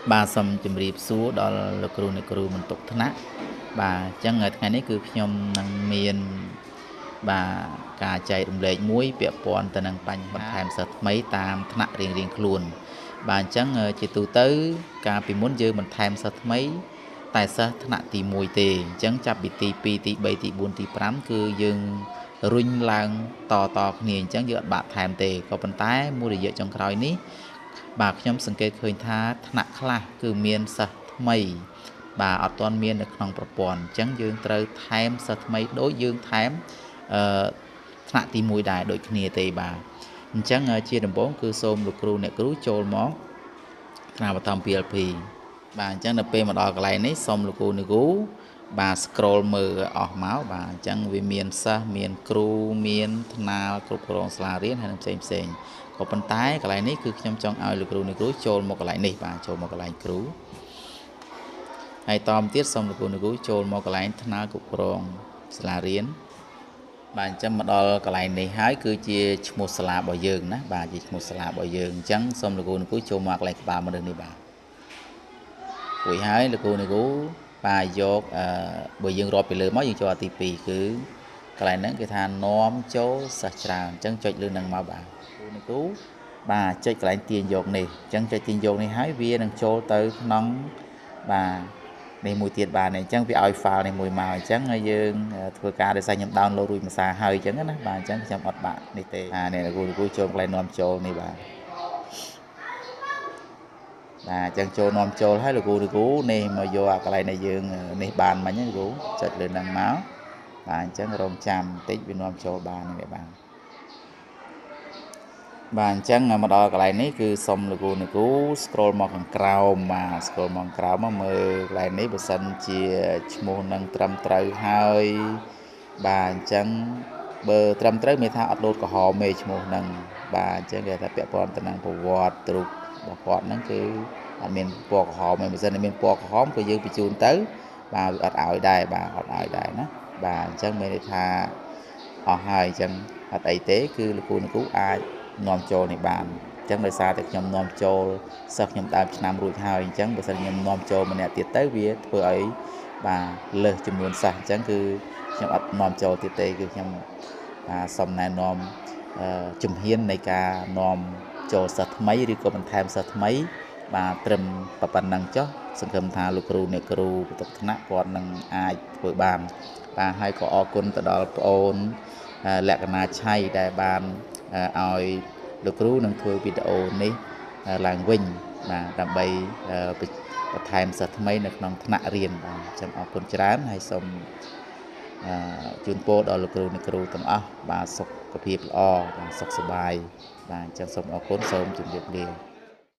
bà xong chùm riệp xúa đó là cừu mình tục thná bà chẳng ngờ ngày này cứ nhom năng miền bà cả chạy đồng lệ muối bịa pon tận năng bánh bánh thèm sật mấy tam thná riêng riêng luôn bà chẳng chỉ tụ tới cả vì muốn dư mình thèm sật mấy tại sao thná tì mùi tì chẳng chạp bị tì pi tì bảy tì buôn tì pram cứ dừng rung lang to nhìn chẳng dựa bạn thèm tì có bàn tay mua để dựa trong khói ní bà nhómสังเกต ឃើញ ថា ថ្នាក់ ខ្លះ គឺ មាន សិស្ស ថ្មី បាទ អត់ ទាន់ មាន នៅ ក្នុង ប្រព័ន្ធ អញ្ចឹង យើង ត្រូវ ថែម សិស្ស ថ្មី ដូច យើង ថែម ថ្នាក់ ទី 1 ដែរ ដូច គ្នា ទេ បាទ អញ្ចឹង ជា ដំបូង គឺ សូម លោកគ្រូ អ្នកគ្រូ ចូល មក ថ្នាក់ បឋម PLP បាទ អញ្ចឹង នៅ ពេល មក ដល់ កន្លែង នេះ សូម លោកគ្រូ អ្នកគ្រូ បាទ scroll មើល អស់ មក បាទ អញ្ចឹង វា មាន សិស្ស មាន គ្រូ មាន ថ្នាល គ្រប់គ្រង សាលារៀន ហើយ នឹង ផ្សេងៗ ក៏ប៉ុន្តែកន្លែងនេះគឺខ្ញុំចង់ឲ្យលោកគ្រូអ្នកគ្រូចូលមកកន្លែងនេះបាទចូលមកកន្លែងគ្រូហើយតមទៀតសូមលោកគ្រូអ្នកគ្រូចូលមកកន្លែងថ្នាលគ្រប់គ្រងសាលារៀនបាទអញ្ចឹងមកដល់កន្លែងនេះហើយគឺជាឈ្មោះសាលារបស់យើងណាបាទជាឈ្មោះសាលារបស់យើងអញ្ចឹងសូមលោកគ្រូអ្នកគ្រូចូលមកកន្លែងក្បាលមនុស្សនេះបាទរួចហើយលោកគ្រូអ្នកគ្រូបាទយកបើយើងរាប់ពីលើមកយើងចូលអាទី2គឺកន្លែងហ្នឹងគេថានាំចូលសិស្សច្រើនអញ្ចឹងចុចលើនឹងមកបាទអ្នកគ្រូបាទចុចកន្លែងទាញយកនេះអញ្ចឹងចុចទាញយកនេះហើយវានឹងចូលទៅក្នុងបាទនេះមួយទៀតបាទនេះអញ្ចឹងវាឲ្យ file នេះមួយមកអញ្ចឹងហើយយើងធ្វើការដោយសារខ្ញុំ download រួចមួយសារហើយអញ្ចឹងណាបាទអញ្ចឹងខ្ញុំអត់បាក់នេះទេនេះលោកគ្រូចូលកន្លែងនាំចូលនេះបាទបាទអញ្ចឹងចូលនាំចូលហើយលោកគ្រូនេះមកយកអាកន្លែងដែលយើងនេះបានមិញណាលោកគ្រូចុចលើនឹងមកបាទអញ្ចឹងរងចាំបន្តិចវានាំចូលបាននេះបាទបាទអញ្ចឹងមកដល់កន្លែងនេះគឺសុំលោកគ្រូ scroll មកខាងក្រោមបាទ scroll មកក្រោមមកមើលកន្លែងនេះបើសិនជាឈ្មោះនឹងត្រឹមត្រូវហើយបាទអញ្ចឹងបើត្រឹមត្រូវមានថាអត់លោតក្រហមទេឈ្មោះនឹងបាទអញ្ចឹងគេថាពាក់ព័ន្ធទៅនឹងប្រវត្តិទ្រុបរបស់គាត់ហ្នឹងគឺអត់មានពណ៌ក្រហមទេបើសិនតែមានពណ៌ក្រហមក៏យើងបញ្ជូនទៅបាទអត់ឲ្យដែរបាទអត់ឲ្យដែរណាបាទអញ្ចឹងមានន័យថាអស់ហើយអញ្ចឹងអត់អីទេគឺលោកគ្រូអាចនាំចូលនេះបានអញ្ចឹងដោយសារតែខ្ញុំនាំចូលសិស្សខ្ញុំដើមឆ្នាំរួចហើយអញ្ចឹងបើសិនខ្ញុំនាំចូលម្នាក់ទៀតទៅវាធ្វើឲ្យបាទលើសចំនួនសិស្សអញ្ចឹងគឺខ្ញុំអត់នាំចូលទៀតទេគឺខ្ញុំសូមណែនាំជំហាននៃការនាំចូលសិស្សថ្មីឬក៏បន្ថែមសិស្សថ្មីបាទត្រឹមប៉ុណ្ណឹងចុះសង្ឃឹមថាលោកគ្រូអ្នកគ្រូបន្ទប់ថ្នាក់គាត់នឹងអាចធ្វើបានបាទហើយក៏អរគុណទៅដល់បងអូនលក្ខណៈឆៃដែលបានឲ្យលោកគ្រូនឹងធ្វើវីដេអូនេះឡើងវិញបាទដើម្បីបន្ថែមសិស្សថ្មីនៅក្នុងថ្នាក់រៀនបាទអញ្ចឹងអរគុណច្រើនហើយសូមជូនពរដល់លោកគ្រូអ្នកគ្រូទាំងអស់បាទសុខភាពល្អបាទសុខសប្បាយបាទអញ្ចឹងសូមអរគុណសូមជម្រាបលា